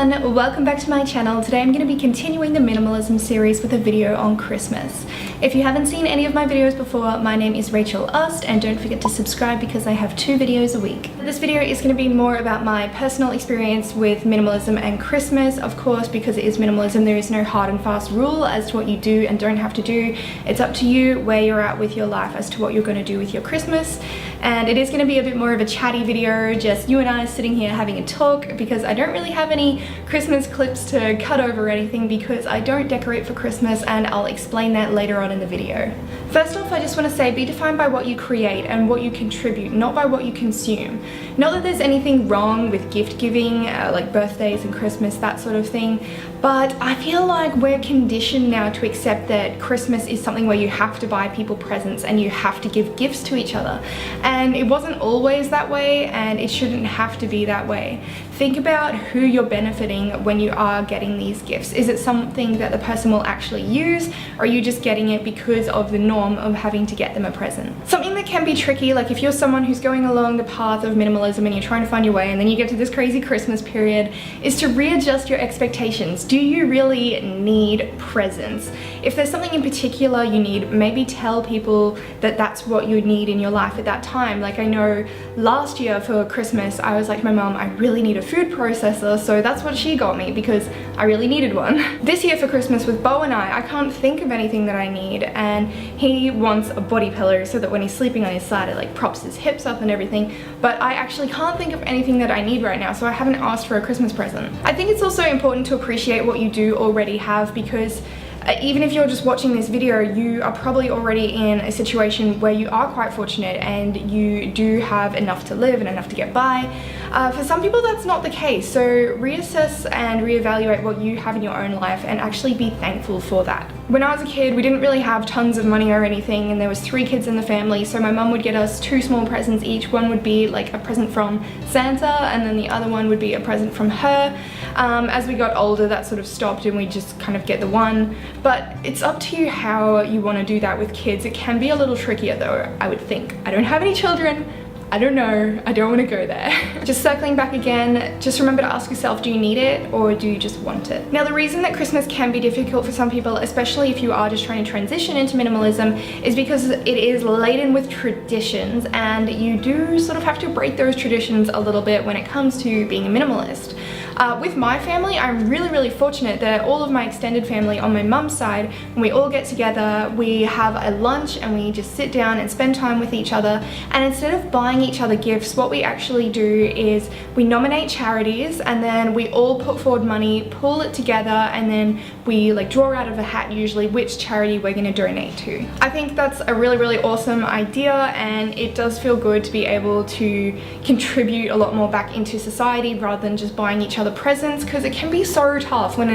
everyone, welcome back to my channel. Today I'm going to be continuing the minimalism series with a video on Christmas. If you haven't seen any of my videos before, my name is Aust, and don't forget to subscribe because I have 2 videos a week. This video is going to be more about my personal experience with minimalism and Christmas. Of course, because it is minimalism, there is no hard and fast rule as to what you do and don't have to do. It's up to you where you're at with your life as to what you're going to do with your Christmas. And it is going to be a bit more of a chatty video, just you and I sitting here having a talk, because I don't really have any Christmas clips to cut over or anything because I don't decorate for Christmas, and I'll explain that later on in the video. First off, I just want to say be defined by what you create and what you contribute, not by what you consume. Not that there's anything wrong with gift giving, like birthdays and Christmas, that sort of thing, but I feel like we're conditioned now to accept that Christmas is something where you have to buy people presents and you have to give gifts to each other. And it wasn't always that way, and it shouldn't have to be that way. Think about who you're benefiting when you are getting these gifts. Is it something that the person will actually use, or are you just getting it because of the norm of having to get them a present? Something that can be tricky, like if you're someone who's going along the path of minimalism and you're trying to find your way and then you get to this crazy Christmas period, is to readjust your expectations. Do you really need presents? If there's something in particular you need, maybe tell people that that's what you need in your life at that time. Like I know last year for Christmas, I was like to my mom, I really need a food processor, so that's what she got me because I really needed one. This year for Christmas with Bo and I can't think of anything that I need, and he wants a body pillow so that when he's sleeping on his side it like props his hips up and everything, but I actually can't think of anything that I need right now, so I haven't asked for a Christmas present. I think it's also important to appreciate what you do already have, because even if you're just watching this video, you are probably already in a situation where you are quite fortunate and you do have enough to live and enough to get by. For some people that's not the case, so reassess and reevaluate what you have in your own life and actually be thankful for that. When I was a kid, we didn't really have tons of money or anything, and there was 3 kids in the family, so my mum would get us 2 small presents each. One would be like a present from Santa, and then the other one would be a present from her. As we got older, that sort of stopped and we just kind of get the one. But it's up to you how you want to do that with kids. It can be a little trickier though, I would think. I don't have any children. I don't know, I don't want to go there. Just circling back again, just remember to ask yourself, do you need it or do you just want it? Now the reason that Christmas can be difficult for some people, especially if you are just trying to transition into minimalism, is because it is laden with traditions, and you do sort of have to break those traditions a little bit when it comes to being a minimalist. With my family, I'm really fortunate that all of my extended family on my mum's side, when we all get together, we have a lunch and we just sit down and spend time with each other. And instead of buying each other gifts, what we actually do is we nominate charities, and then we all put forward money, pull it together, and then we like draw out of a hat usually which charity we're going to donate to. I think that's a really awesome idea, and it does feel good to be able to contribute a lot more back into society rather than just buying each other presents, because it can be so tough when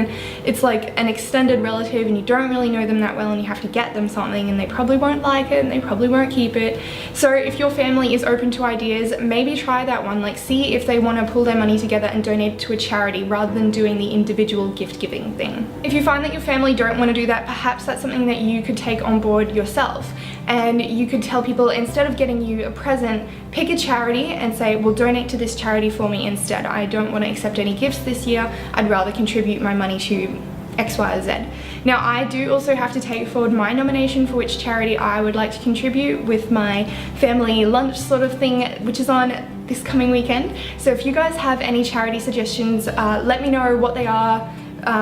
it's like an extended relative and you don't really know them that well and you have to get them something and they probably won't like it and they probably won't keep it. So if your family is open to ideas, maybe try that one. Like see if they want to pull their money together and donate it to a charity rather than doing the individual gift giving thing. If you find that your family don't want to do that, perhaps that's something that you could take on board yourself. And you could tell people, instead of getting you a present, pick a charity and say, well, donate to this charity for me instead. I don't want to accept any gifts this year. I'd rather contribute my money to X, Y, or Z. Now I do also have to take forward my nomination for which charity I would like to contribute with my family lunch sort of thing, which is on this coming weekend. So if you guys have any charity suggestions, let me know what they are,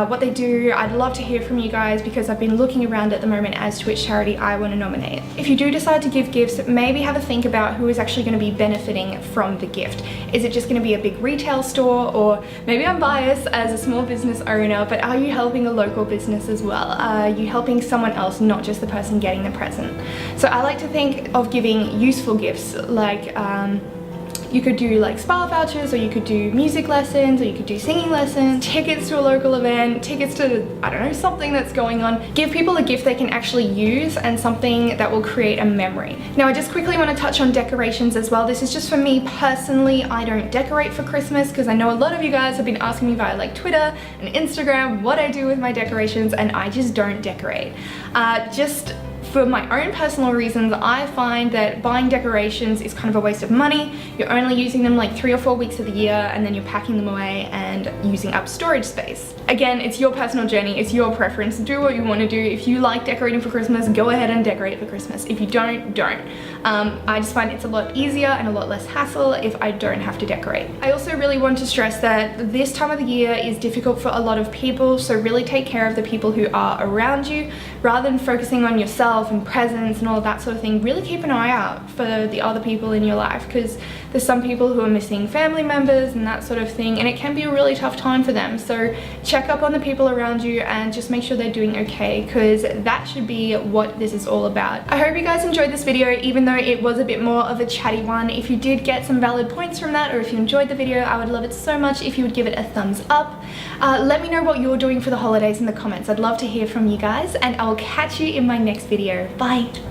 what they do. I'd love to hear from you guys, because I've been looking around at the moment as to which charity I want to nominate. If you do decide to give gifts, maybe have a think about who is actually going to be benefiting from the gift. Is it just going to be a big retail store, or maybe I'm biased as a small business owner, but are you helping a local business as well? Are you helping someone else, not just the person getting the present? So I like to think of giving useful gifts, like you could do like spa vouchers, or you could do music lessons, or you could do singing lessons, tickets to a local event, tickets to, I don't know, something that's going on. Give people a gift they can actually use and something that will create a memory. Now I just quickly want to touch on decorations as well. This is just for me personally. I don't decorate for Christmas because I know a lot of you guys have been asking me via like Twitter and Instagram what I do with my decorations, and I just don't decorate. For my own personal reasons, I find that buying decorations is kind of a waste of money. You're only using them like 3 or 4 weeks of the year, and then you're packing them away and using up storage space. Again, it's your personal journey, it's your preference. Do what you want to do. If you like decorating for Christmas, go ahead and decorate for Christmas. If you don't, don't. I just find it's a lot easier and a lot less hassle if I don't have to decorate. I also really want to stress that this time of the year is difficult for a lot of people, so really take care of the people who are around you. Rather than focusing on yourself and presents and all of that sort of thing, really keep an eye out for the other people in your life, because there's some people who are missing family members and that sort of thing, and it can be a really tough time for them. So check up on the people around you and just make sure they're doing okay, because that should be what this is all about. I hope you guys enjoyed this video, even though it was a bit more of a chatty one. If you did get some valid points from that, or if you enjoyed the video, I would love it so much if you would give it a thumbs up. Let me know what you're doing for the holidays in the comments. I'd love to hear from you guys, and I will catch you in my next video. Bye!